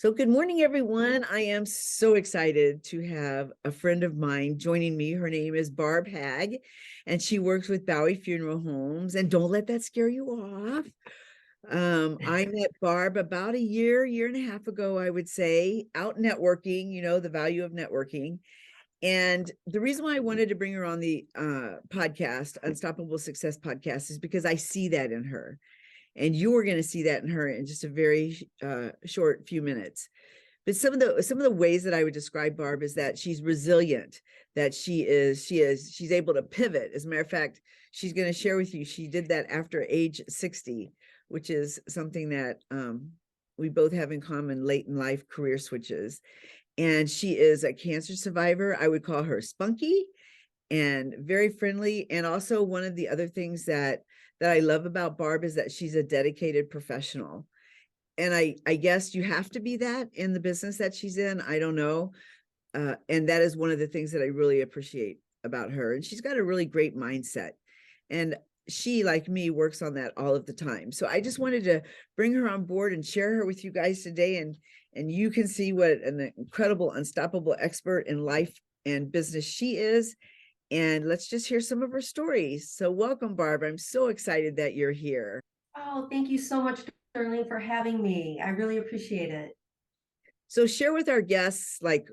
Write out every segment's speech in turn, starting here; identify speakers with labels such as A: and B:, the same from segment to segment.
A: So good morning, everyone. I am so excited to have a friend of mine joining me. Her name is Barb Haag, and she works with Bowie Funeral Homes. And don't let that scare you off. I met Barb about a year and a half ago, I would say, out networking, the value of networking. And the reason why I wanted to bring her on the podcast, Unstoppable Success Podcast, is because I see that in her. And you're going to see that in her in just a very short few minutes. But some of the ways that I would describe Barb is that she's resilient, that she's able to pivot. As a matter of fact, she's going to share with you, she did that after age 60, which is something that we both have in common, late in life career switches. And she is a cancer survivor. I would call her spunky and very friendly. And also one of the other things that I love about Barb is that she's a dedicated professional. And I guess you have to be that in the business that she's in. I don't know. And that is one of the things that I really appreciate about her. And she's got a really great mindset. And she, like me, works on that all of the time. So I just wanted to bring her on board and share her with you guys today. And you can see what an incredible, unstoppable expert in life and business she is. And let's just hear some of her stories. So welcome, Barb. I'm so excited that you're here.
B: Oh, thank you so much, Derlene, for having me. I really appreciate it.
A: So share with our guests, like,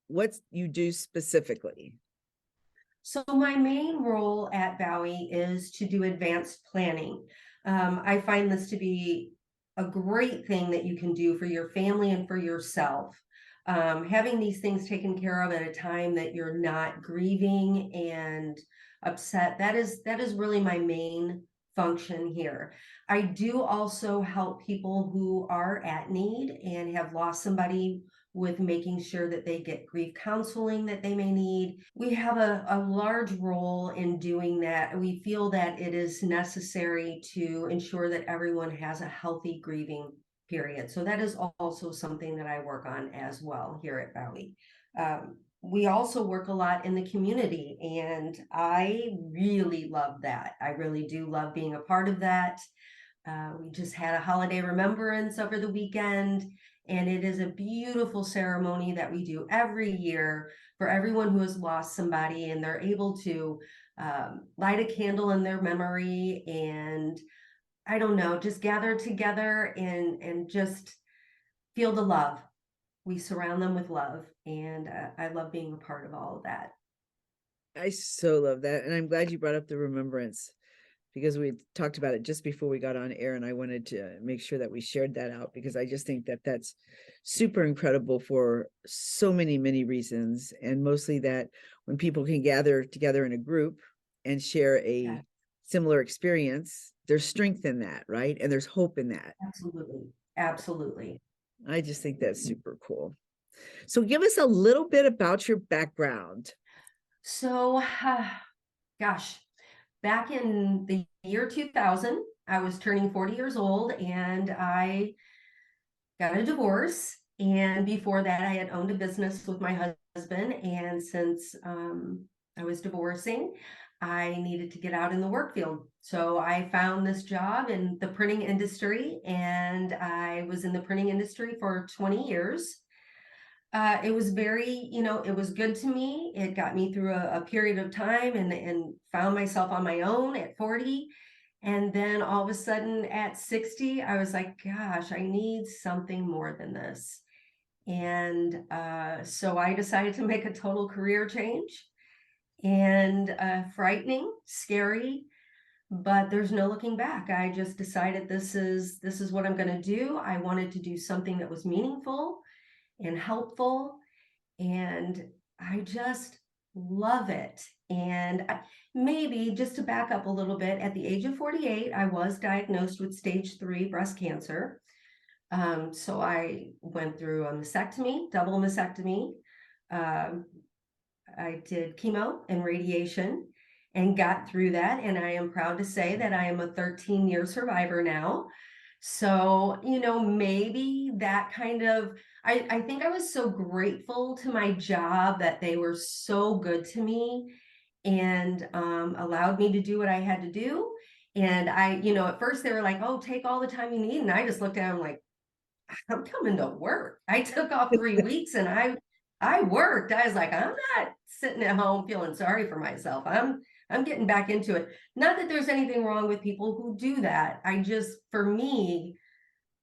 A: what you do specifically.
B: So my main role at Bowie is to do advanced planning. I find this to be a great thing that you can do for your family and for yourself. Having these things taken care of at a time that you're not grieving and upset, that is really my main function here. I do also help people who are at need and have lost somebody with making sure that they get grief counseling that they may need. We have a large role in doing that. We feel that it is necessary to ensure that everyone has a healthy grieving period. So that is also something that I work on as well here at Bowie. We also work a lot in the community, and I really love that. I really do love being a part of that. We just had a holiday remembrance over the weekend, and it is a beautiful ceremony that we do every year for everyone who has lost somebody, and they're able to light a candle in their memory and, I don't know, just gather together and just feel the love. We surround them with love, and I love being a part of all of that.
A: I so love that. And I'm glad you brought up the remembrance, because we talked about it just before we got on air, and I wanted to make sure that we shared that out, because I just think that that's super incredible for so many reasons. And mostly that when people can gather together in a group and share a similar experience, there's strength in that, right? And there's hope in that.
B: Absolutely. Absolutely.
A: I just think that's super cool. So give us a little bit about your background.
B: So, gosh, back in the year 2000, I was turning 40 years old, and I got a divorce. And before that, I had owned a business with my husband. And since I was divorcing, I needed to get out in the work field. So I found this job in the printing industry, and I was in the printing industry for 20 years. It was very, it was good to me. It got me through a period of time, and found myself on my own at 40. And then all of a sudden at 60, I was like, gosh, I need something more than this. And so I decided to make a total career change, and frightening, scary, but there's no looking back. I just decided this is what I'm going to do. I wanted to do something that was meaningful and helpful, and I just love it. And maybe just to back up a little bit, at the age of 48, I was diagnosed with stage 3 breast cancer. So I went through a mastectomy, double mastectomy. Um, I did chemo and radiation and got through that. And I am proud to say that I am a 13-year survivor now. So, maybe that kind of, I think I was so grateful to my job that they were so good to me, and allowed me to do what I had to do. And I, at first they were like, oh, take all the time you need. And I just looked at them like, I'm coming to work. I took off 3 weeks and I worked. I was like, I'm not sitting at home feeling sorry for myself. I'm getting back into it. Not that there's anything wrong with people who do that. I just, for me,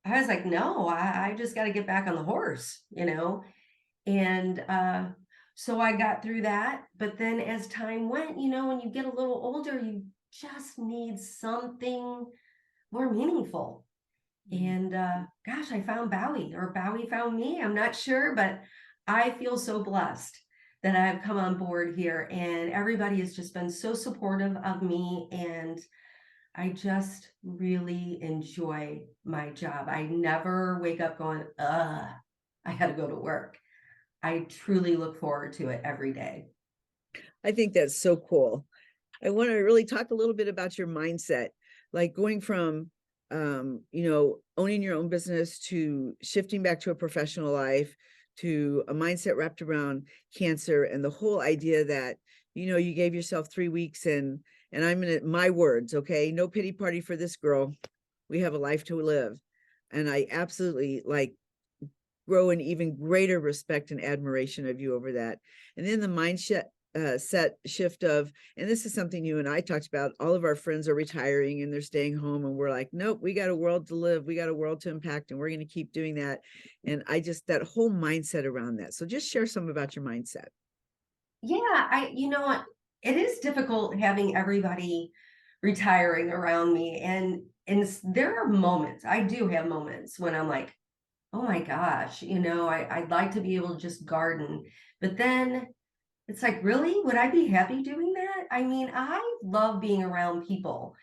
B: I was like, no, I just got to get back on the horse, you know? And so I got through that. But then as time went, you know, when you get a little older, you just need something more meaningful. And gosh, I found Bowie, or Bowie found me. I'm not sure, but I feel so blessed that I've come on board here, and everybody has just been so supportive of me. And I just really enjoy my job. I never wake up going, I had to go to work. I truly look forward to it every day.
A: I think that's so cool. I want to really talk a little bit about your mindset, like going from, owning your own business to shifting back to a professional life, to a mindset wrapped around cancer, and the whole idea that, you gave yourself 3 weeks, and I'm in it, my words, okay, no pity party for this girl. We have a life to live. And I absolutely grow an even greater respect and admiration of you over that. And then the mindset set shift of, and this is something you and I talked about, all of our friends are retiring and they're staying home, and we're like, nope, we got a world to live, we got a world to impact, and we're going to keep doing that. And that whole mindset around that. So just share some about your mindset.
B: Yeah, you know what? It is difficult having everybody retiring around me. And there are moments, I do have moments when I'm like, oh my gosh, you know, I'd like to be able to just garden. But then it's like, really? Would I be happy doing that? I mean, I love being around people.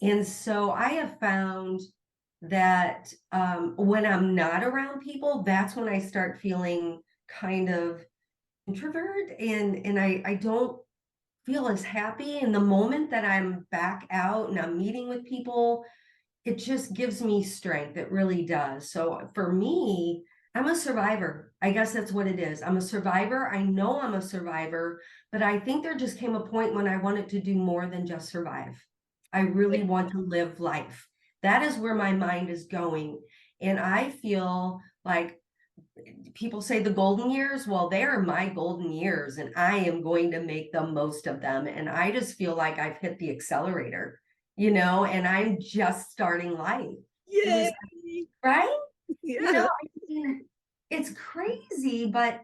B: And so I have found that when I'm not around people, that's when I start feeling kind of introvert, and I don't feel as happy. In the moment that I'm back out and I'm meeting with people, it just gives me strength. It really does. So for me, I'm a survivor. I guess that's what it is. I'm a survivor. I know I'm a survivor, but I think there just came a point when I wanted to do more than just survive. I really want to live life. That is where my mind is going. And I feel like people say the golden years. Well, they are my golden years, and I am going to make the most of them. And I just feel like I've hit the accelerator, you know, and I'm just starting life. It
A: Yeah.
B: was right. You know,
A: Yeah.
B: I mean, it's crazy, but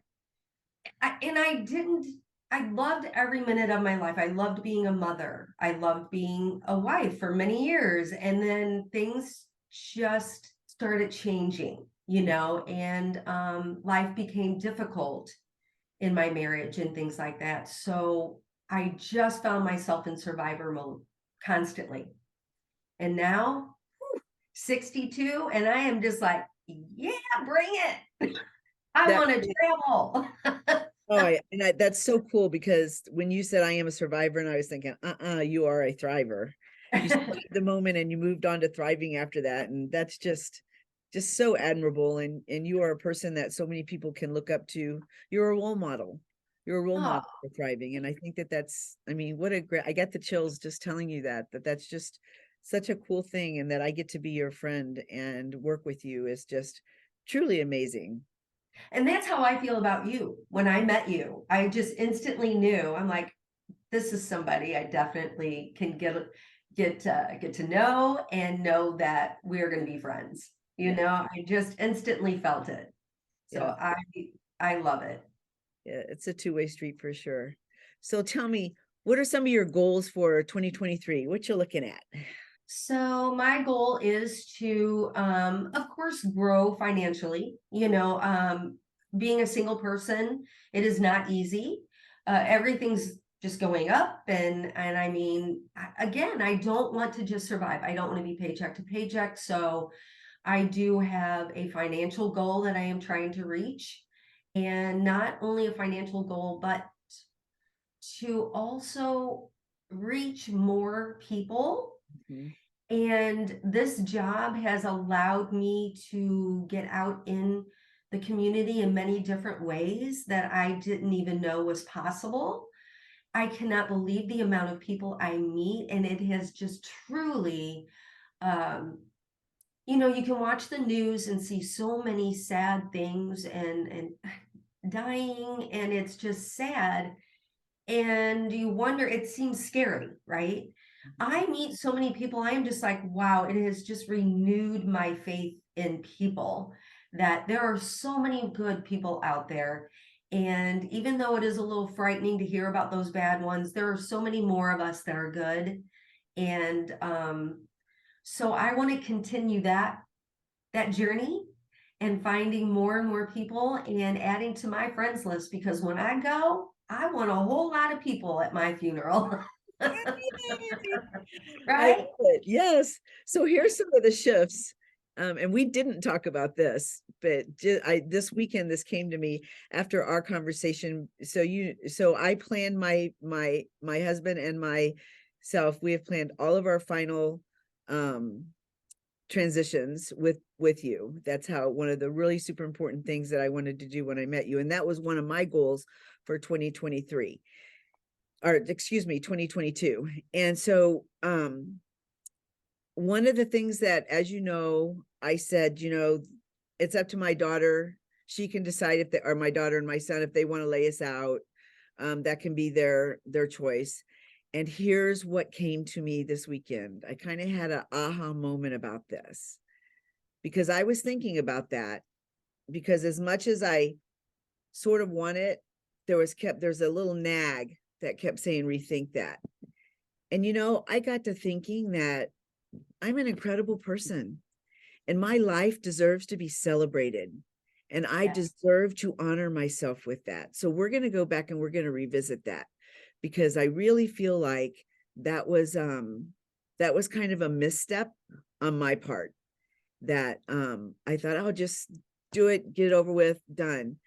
B: I loved every minute of my life. I loved being a mother. I loved being a wife for many years. And then things just started changing, you know, and life became difficult in my marriage and things like that. So I just found myself in survivor mode constantly. And now, 62, and I am just like, yeah, bring it. I
A: That
B: want to travel.
A: that's so cool, because when you said I am a survivor, and I was thinking, you are a thriver. You survived the moment and you moved on to thriving after that. And that's just so admirable. And you are a person that so many people can look up to. You're a role model. You're a role
B: Oh,
A: model for thriving. And I think that's, I mean, what a great, I get the chills just telling you that's just such a cool thing. And that I get to be your friend and work with you is just truly amazing.
B: and that's how I feel about you. When I met you, I just instantly knew. I'm like, this is somebody I definitely can get to know, and know that we're going to be friends. You
A: Yeah.
B: know, I just instantly felt it. So
A: Yeah.
B: I love it.
A: Yeah, it's a two-way street for sure. So tell me, what are some of your goals for 2023? What you looking at?
B: So my goal is to, of course, grow financially. You know, being a single person, it is not easy. Everything's just going up, and I mean, again, I don't want to just survive. I don't want to be paycheck to paycheck. So I do have a financial goal that I am trying to reach, and not only a financial goal, but to also reach more people.
A: Mhm.
B: And this job has allowed me to get out in the community in many different ways that I didn't even know was possible. I cannot believe the amount of people I meet, and it has just truly um, you know, you can watch the news and see so many sad things and dying, and it's just sad. And you wonder, it seems scary, right? I meet so many people, I am just like, wow, it has just renewed my faith in people, that there are so many good people out there. And even though it is a little frightening to hear about those bad ones, there are so many more of us that are good. And so I want to continue that journey and finding more and more people and adding to my friends list, because when I go, I want a whole lot of people at my funeral.
A: Yay! I love
B: Right?
A: it. Yes. So here's some of the shifts. And we didn't talk about this, but this weekend this came to me after our conversation. So I planned my husband and myself. We have planned all of our final transitions with you. That's how one of the really super important things that I wanted to do when I met you, and that was one of my goals for 2023, or excuse me, 2022. And so one of the things that, as you know, I said, it's up to my daughter. She can decide if they are, my daughter and my son, if they want to lay us out. That can be their choice. And here's what came to me this weekend. I kind of had an aha moment about this, because I was thinking about that, because as much as I sort of want it, there's a little nag that kept saying, rethink that. And I got to thinking that I'm an incredible person, and my life deserves to be celebrated, and I
B: Yes.
A: deserve to honor myself with that. So we're going to go back and we're going to revisit that, because I really feel like that was kind of a misstep on my part, that I thought I'll just do it, get it over with, done.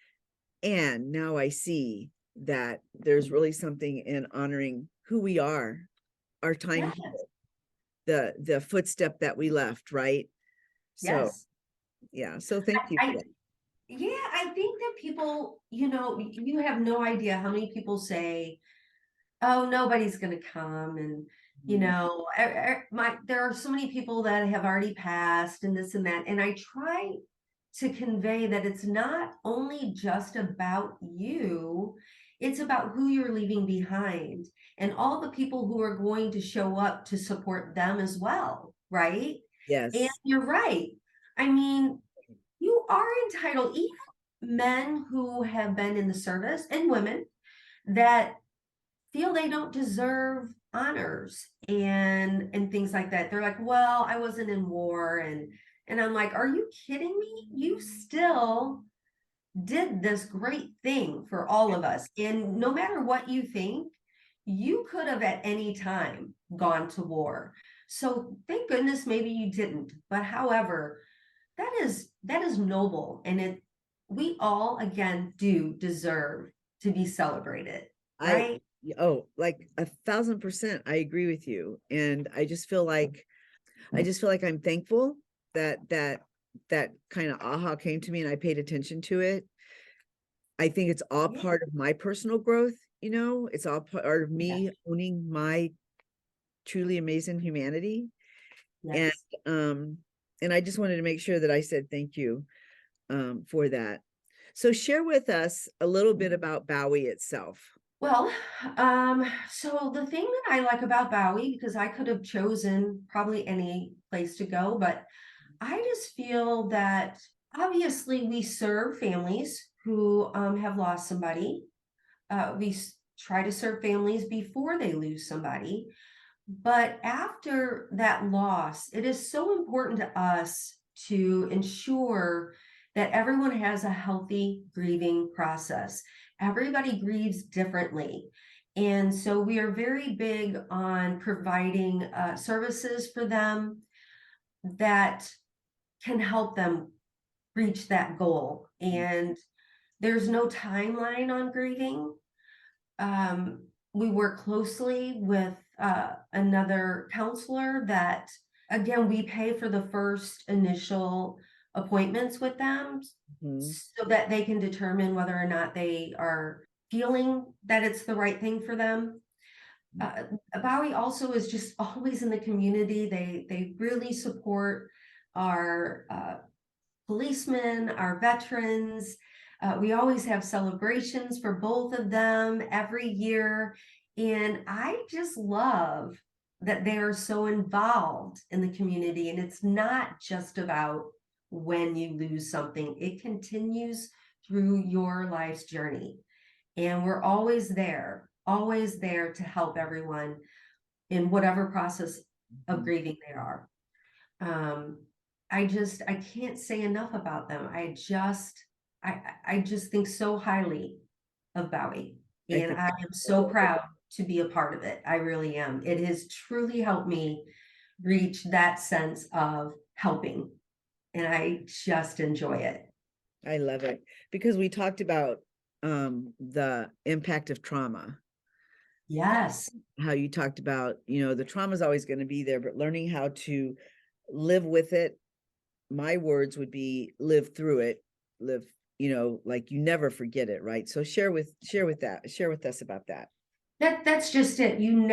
A: And now I see that there's really something in honoring who we are, our time
B: Yes.
A: here, the footstep that we left, right? So
B: Yes.
A: yeah, so thank you for
B: I
A: that.
B: yeah, I think that people, you know, you have no idea how many people say, oh, nobody's going to come. And, you
A: Mhm.
B: know, there are so many people that have already passed and this and that. And I try to convey that it's not only just about you, it's about who you're leaving behind and all the people who are going to show up to support them as well. Right. And
A: Yes,
B: you're right. I mean, you are entitled, even men who have been in the service and women that feel they don't deserve honors and things like that. They're like, well, I wasn't in war. And I'm like, are you kidding me? You still did this great thing for all of us. And no matter what you think, you could have at any time gone to war. So thank goodness maybe you didn't. But however, that is noble. And we all again do deserve to be celebrated,
A: I
B: right?
A: oh, like 1,000%, I agree with you. And I just feel like I'm thankful that kind of aha came to me and I paid attention to it. I think it's all
B: Yeah.
A: part of my personal growth. It's all part of
B: Yes.
A: me owning my truly amazing humanity. And
B: Yes.
A: um and I just wanted to make sure that I said thank you for that. So share with us a little bit about Bowie itself.
B: Well, so the thing that I like about Bowie, because I could have chosen probably any place to go, but I just feel that obviously we serve families who have lost somebody. Try to serve families before they lose somebody. But after that loss, it is so important to us to ensure that everyone has a healthy grieving process. Everybody grieves differently. And so we are very big on providing services for them that can help them reach that goal. And there's no timeline on grieving. We work closely with another counselor that, again, we pay for the first initial appointments with them
A: Mhm.
B: so that they can determine whether or not they are feeling that it's the right thing for them. Uh, Bowie also is just always in the community. They really support our policemen, our veterans. We always have celebrations for both of them every year. And I just love that they are so involved in the community. And it's not just about when you lose something, it continues through your life's journey. And we're always there to help everyone in whatever process of grieving they are. I can't say enough about them. I just think so highly of Bowie, and I am so proud to be a part of it. I really am. It has truly helped me reach that sense of helping, and I just enjoy it.
A: I love it, because we talked about the impact of trauma.
B: Yes.
A: How you talked about, the trauma is always going to be there, but learning how to live with it. My words would be live through it, live, like you never forget it, right? So share with us about that.
B: That's just it. You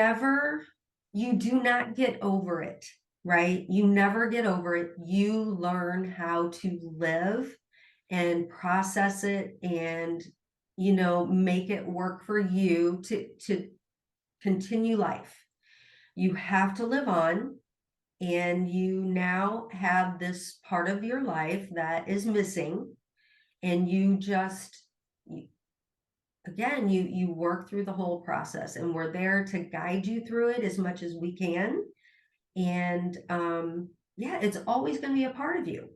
B: do not get over it, right? You never get over it. You learn how to live and process it and, make it work for you to continue life. You have to live on, and you now have this part of your life that is missing, and you just, again, you work through the whole process, and we're there to guide you through it as much as we can. And yeah, it's always going to be a part of you.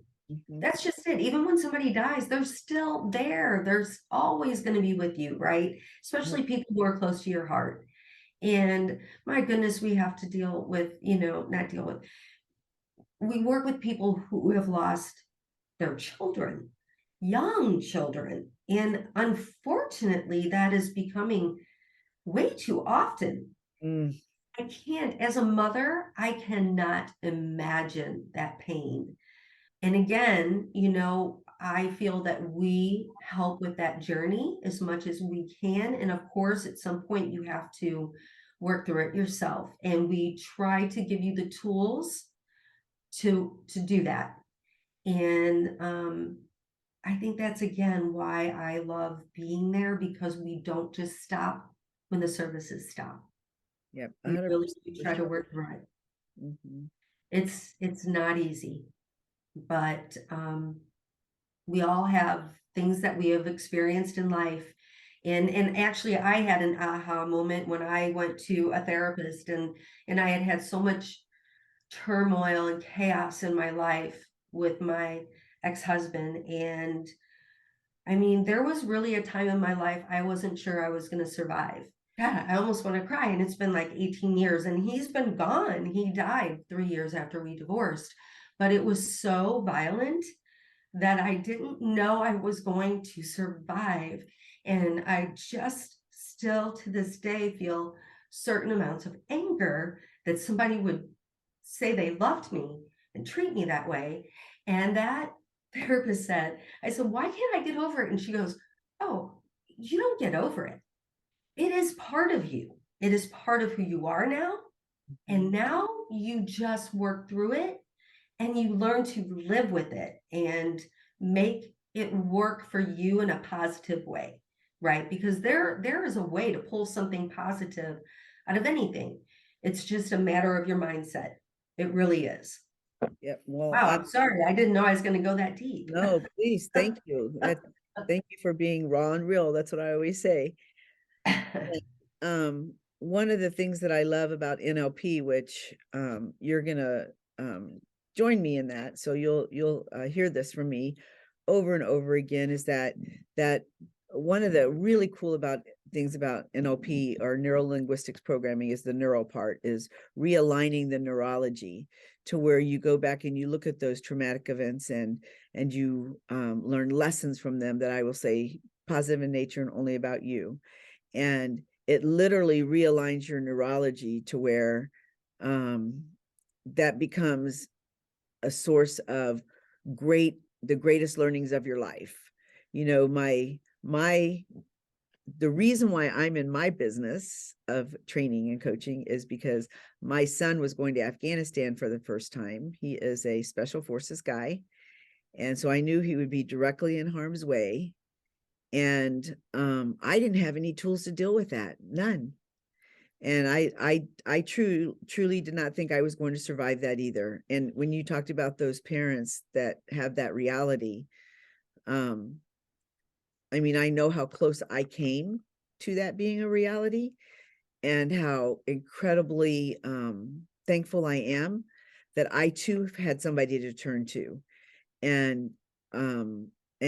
B: That's just it. Even when somebody dies, they're still there. There's always going to be with you, right? Especially people who are close to your heart. And my goodness, we have to deal with, not deal with, we work with people who have lost their children, young children. And unfortunately, that is becoming way too often. I can't, as a mother, I cannot imagine that pain. And again, I feel that we help with that journey as much as we can. And of course, at some point, you have to work through it yourself. And we try to give you the tools to do that. And I think that's, again, why I love being there, because we don't just stop when the services stop.
A: Yep.
B: We really try to work through it. It's not easy, but we all have things that we have experienced in life. And actually, I had an aha moment when I went to a therapist, and I had so much turmoil and chaos in my life with my ex-husband. And I mean, there was really a time in my life I wasn't sure I was going to survive. God, I almost want to cry. And it's been like 18 years, and he's been gone. He died 3 years after we divorced. But it was so violent that I didn't know I was going to survive. And I just still to this day feel certain amounts of anger that somebody would say they loved me and treat me that way. And that therapist said, I said, why can't I get over it? And she goes, oh, you don't get over it. It is part of you. It is part of who you are now. And now you just work through it, and you learn to live with it and make it work for you in a positive way, right? Because there is a way to pull something positive out of anything. It's just a matter of your mindset. It really is.
A: Yep. Well,
B: wow, I'm sorry. I didn't know I was going to go that deep.
A: No, please. Thank you. Thank you for being raw and real. That's what I always say. One of the things that I love about NLP, which you're gonna join me in that, so you'll hear this from me over and over again, is that one of the really cool things about NLP, or neuro linguistics programming, is the neural part, is realigning the neurology to where you go back and you look at those traumatic events and you learn lessons from them that I will say positive in nature and only about you. And it literally realigns your neurology to where that becomes a source of the greatest learnings of your life. My the reason why I'm in my business of training and coaching is because my son was going to Afghanistan for the first time. He is a special forces guy. And so I knew he would be directly in harm's way. And I didn't have any tools to deal with that, none. And I truly did not think I was going to survive that either. And when you talked about those parents that have that reality, I mean, I know how close I came to that being a reality, and how incredibly thankful I am that I too had somebody to turn to. And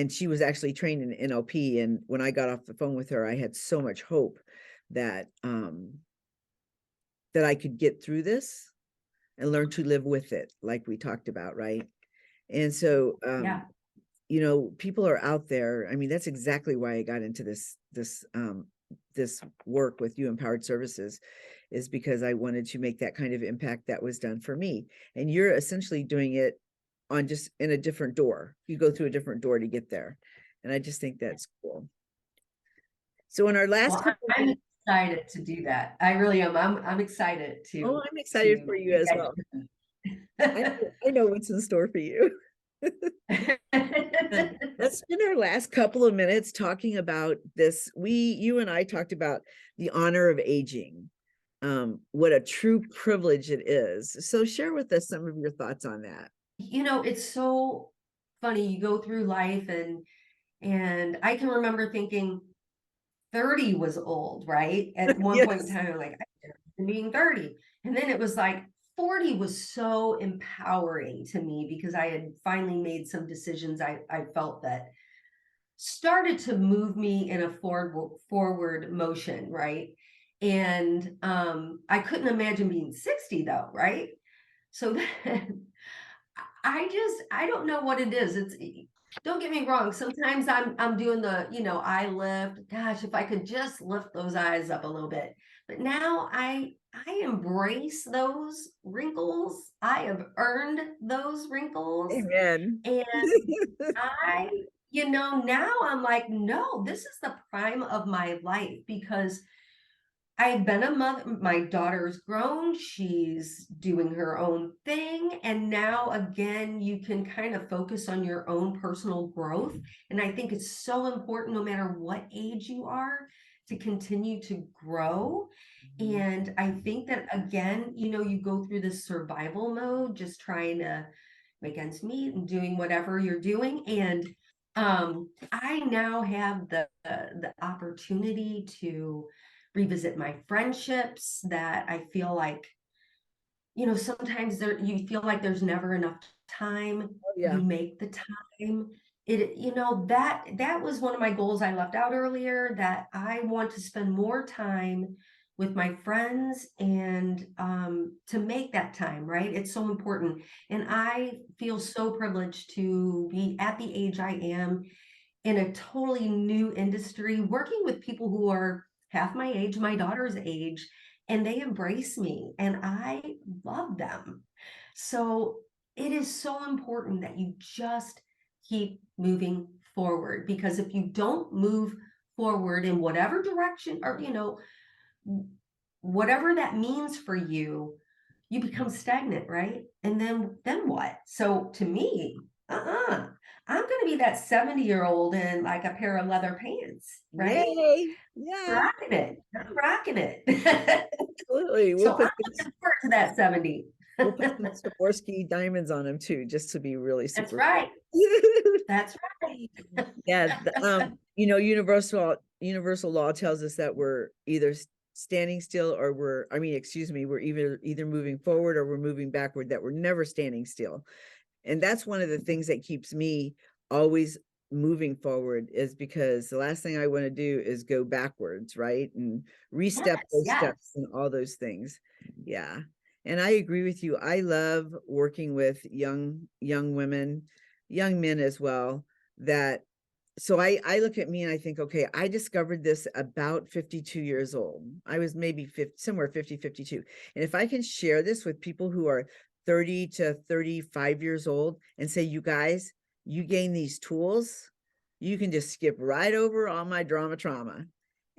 A: she was actually trained in NLP. And when I got off the phone with her, I had so much hope that that I could get through this and learn to live with it, like we talked about, right? And so
B: Yeah.
A: you know, people are out there. I mean, that's exactly why I got into this work with You Empowered Services, is because I wanted to make that kind of impact that was done for me. And you're essentially doing it on just in a different door. You go through a different door to get there. And I just think that's cool. So in our last
B: Well,
A: couple
B: I'm excited to do that. I really am. I'm excited to.
A: I'm excited for you as well. I know what's in store for you. Let's spend our last couple of minutes talking about this. You and I talked about the honor of aging, what a true privilege it is. So share with us some of your thoughts on that.
B: You know, it's so funny. You go through life and I can remember thinking 30 was old, right? At one point in
A: Yes.
B: time, I'm like, I'm being 30. And then it was like 40 was so empowering to me because I had finally made some decisions I felt that started to move me in a forward motion, right? And I couldn't imagine being 60 though, right? So then I don't know what it is. It's, don't get me wrong. Sometimes I'm doing the, eye lift. Gosh, if I could just lift those eyes up a little bit. But now I embrace those wrinkles. I have earned those wrinkles.
A: Amen.
B: And I, now I'm like, no, this is the prime of my life because I've been a mother. My daughter's grown. She's doing her own thing. And now again, you can kind of focus on your own personal growth. And I think it's so important, no matter what age you are, to continue to grow. And I think that again, you go through this survival mode, just trying to make ends meet and doing whatever you're doing. And I now have the opportunity to revisit my friendships that I feel like, sometimes you feel like there's never enough time.
A: Oh, yeah.
B: You make the time. That was one of my goals I left out earlier, that I want to spend more time with my friends and to make that time, right? It's so important. And I feel so privileged to be at the age I am in a totally new industry, working with people who are half my age, my daughter's age, and they embrace me and I love them. So it is so important that you just keep moving forward, because if you don't move forward in whatever direction, or whatever that means for you, you become stagnant, right? And then what? So to me, I'm going to be that 70-year-old in like a pair of leather pants, right?
A: Yay. Yeah,
B: Rocking it. I'm rocking it.
A: absolutely.
B: So I'm looking forward to that 70.
A: We'll put some Swarovski diamonds on them too, just to be really
B: That's
A: super.
B: right. That's right.
A: Yeah. Universal law tells us that we're either standing still or we're either moving forward or we're moving backward, that we're never standing still. And that's one of the things that keeps me always moving forward, is because the last thing I want to do is go backwards, right? And re-step those steps and all those things. Yeah. And I agree with you. I love working with young women, young men as well. So I look at me and I think, okay, I discovered this about 52 years old. I was maybe 50, somewhere 50, 52. And if I can share this with people who are 30 to 35 years old and say, you guys, you gain these tools, you can just skip right over all my trauma.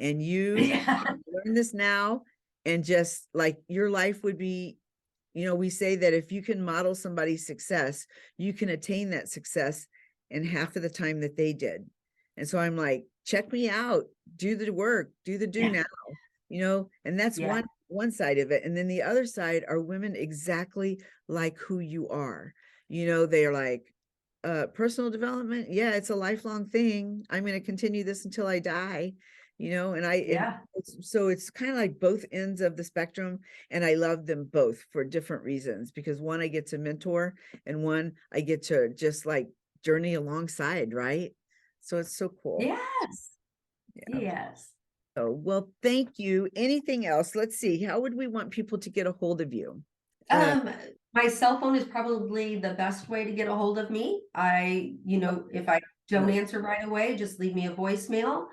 A: And you
B: Yeah.
A: learn this now, and just like your life would be, we say that if you can model somebody's success, you can attain that success in half of the time that they did. And so I'm like, check me out, do the work, do the do
B: Yeah.
A: now, and that's
B: Yeah.
A: one side of it. And then the other side are women exactly like who you are. They're like, personal development, yeah, it's a lifelong thing. I'm going to continue this until I die, and
B: Yeah.
A: so it's kind of like both ends of the spectrum, and I love them both for different reasons, because one I get to mentor, and one I get to just like journey alongside, right? So it's so cool.
B: Yes.
A: Yeah.
B: Yes.
A: So, well, thank you. Anything else? Let's see. How would we want people to get a hold of you? Uh,
B: Um, my cell phone is probably the best way to get a hold of me. If I don't
A: no,
B: answer right away, just leave me a voicemail.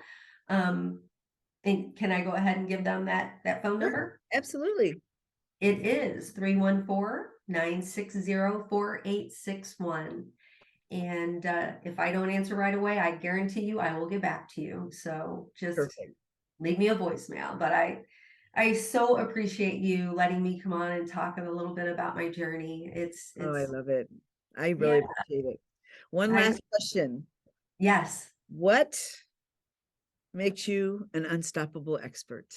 B: Um, and can I go ahead and give them that phone
A: sure,
B: number?
A: absolutely.
B: It is 314-960-4861. And if I don't answer right away, I guarantee you I will get back to you. So just
A: Perfect.
B: leave me a voicemail. But I so appreciate you letting me come on and talk a little bit about my journey.
A: Oh, I
B: It's
A: love it. I
B: yeah,
A: really appreciate it. One
B: I
A: last question.
B: yes.
A: What makes you an unstoppable expert?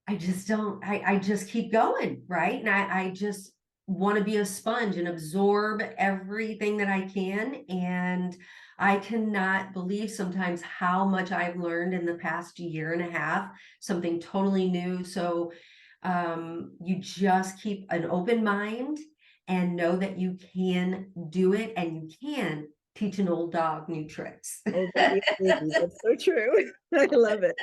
B: I just don't, I just keep going, right? And I just want to be a sponge and absorb everything that I can. And I cannot believe sometimes how much I've learned in the past year and a half, something totally new. So you just keep an open mind and know that you can do it, and you can teach an old dog new tricks.
A: Oh, baby, baby, that's so true. I love it.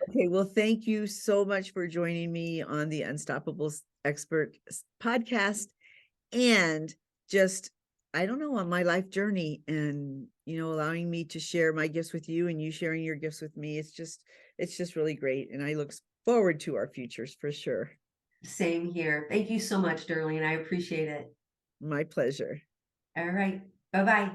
A: Okay, well, thank you so much for joining me on the Unstoppable Expert podcast, and just, I don't know, on my life journey, and allowing me to share my gifts with you, and you sharing your gifts with me. It's just really great, and I look forward to our futures for sure.
B: Same here. Thank you so much, Derlene. I appreciate it.
A: My pleasure.
B: All right. Bye-bye.